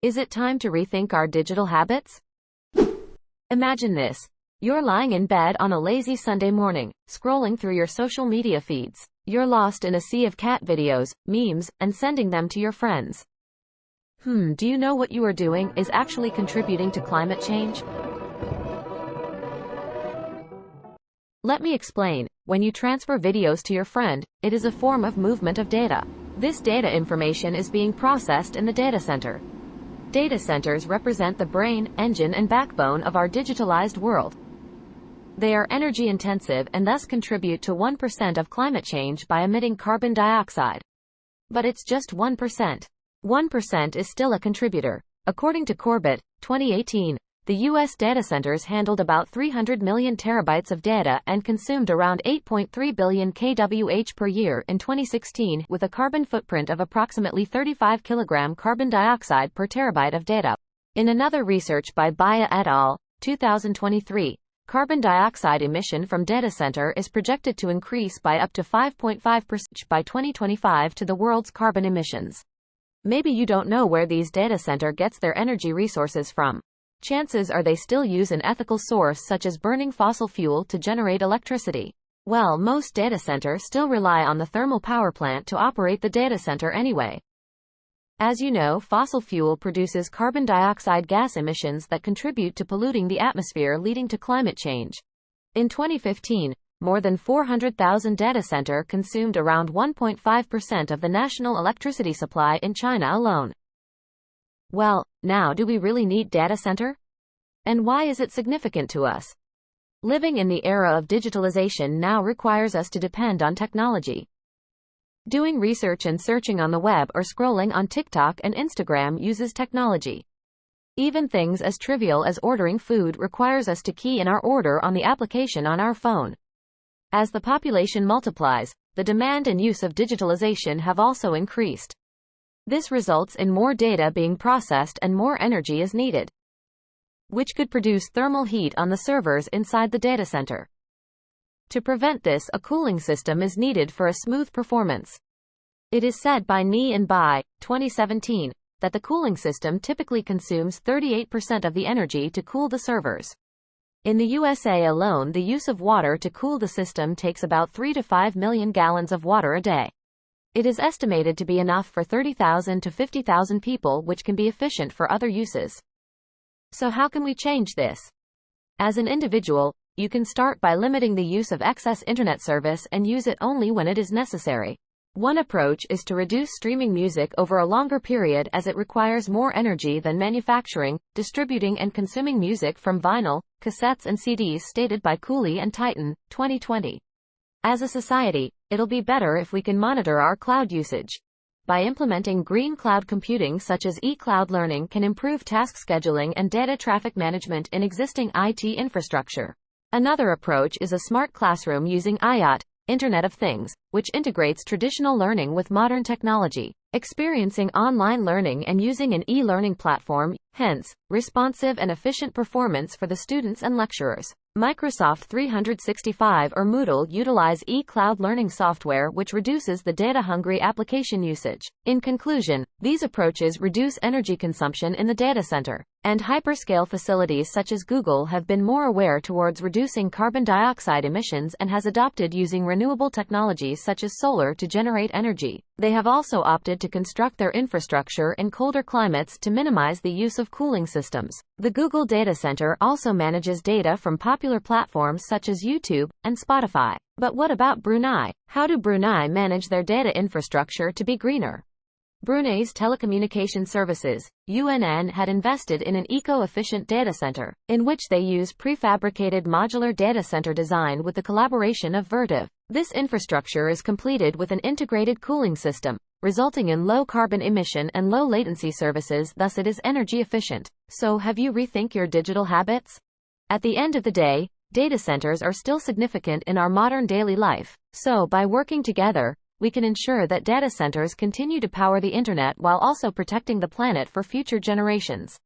Is it time to rethink our digital habits? Imagine this. You're lying in bed on a lazy Sunday morning, scrolling through your social media feeds. You're lost in a sea of cat videos, memes, and sending them to your friends. Do you know what you are doing is actually contributing to climate change? Let me explain. When you transfer videos to your friend, it is a form of movement of data. This data information is being processed in the data center. Data centers represent the brain, engine, and backbone of our digitalized world. They are energy intensive and thus contribute to 1% of climate change by emitting carbon dioxide. But it's just 1%. 1% is still a contributor. According to Corbett, 2018, the U.S. data centers handled about 300 million terabytes of data and consumed around 8.3 billion kWh per year in 2016, with a carbon footprint of approximately 35 kg carbon dioxide per terabyte of data. In another research by Baya et al., 2023, carbon dioxide emission from data center is projected to increase by up to 5.5% by 2025 to the world's carbon emissions. Maybe you don't know where these data center gets their energy resources from. Chances are they still use an ethical source such as burning fossil fuel to generate electricity. Well, most data centers still rely on the thermal power plant to operate the data center anyway. As you know, fossil fuel produces carbon dioxide gas emissions that contribute to polluting the atmosphere, leading to climate change. In 2015, more than 400,000 data center consumed around 1.5% of the national electricity supply in China alone. Well, now do we really need data center? And why is it significant to us? Living in the era of digitalization now requires us to depend on technology. Doing research and searching on the web or scrolling on TikTok and Instagram uses technology. Even things as trivial as ordering food requires us to key in our order on the application on our phone. As the population multiplies, the demand and use of digitalization have also increased. This results in more data being processed and more energy is needed, which could produce thermal heat on the servers inside the data center. To prevent this, a cooling system is needed for a smooth performance. It is said by Ni and Bai, 2017, that the cooling system typically consumes 38% of the energy to cool the servers. In the USA alone, the use of water to cool the system takes about 3 to 5 million gallons of water a day. It is estimated to be enough for 30,000 to 50,000 people, which can be efficient for other uses. So how can we change this? As an individual, you can start by limiting the use of excess internet service and use it only when it is necessary. One approach is to reduce streaming music over a longer period, as it requires more energy than manufacturing, distributing and consuming music from vinyl, cassettes and CDs, stated by Cooley and Titan, 2020. As a society, it'll be better if we can monitor our cloud usage. By implementing green cloud computing such as e-cloud learning can improve task scheduling and data traffic management in existing IT infrastructure. Another approach is a smart classroom using IoT, Internet of Things, which integrates traditional learning with modern technology, experiencing online learning and using an e-learning platform, hence, responsive and efficient performance for the students and lecturers. Microsoft 365 or Moodle utilize e-cloud learning software, which reduces the data-hungry application usage. In conclusion, these approaches reduce energy consumption in the data center, and hyperscale facilities such as Google have been more aware towards reducing carbon dioxide emissions and has adopted using renewable technologies such as solar to generate energy. They have also opted to construct their infrastructure in colder climates to minimize the use of cooling systems. The Google data center also manages data from popular platforms such as YouTube and Spotify. But what about Brunei? How do Brunei manage their data infrastructure to be greener? Brunei's telecommunication services, UNN, had invested in an eco-efficient data center, in which they use prefabricated modular data center design with the collaboration of Vertiv. This infrastructure is completed with an integrated cooling system, resulting in low carbon emission and low latency services, thus it is energy efficient. So have you rethink your digital habits? At the end of the day, data centers are still significant in our modern daily life. So by working together, we can ensure that data centers continue to power the internet while also protecting the planet for future generations.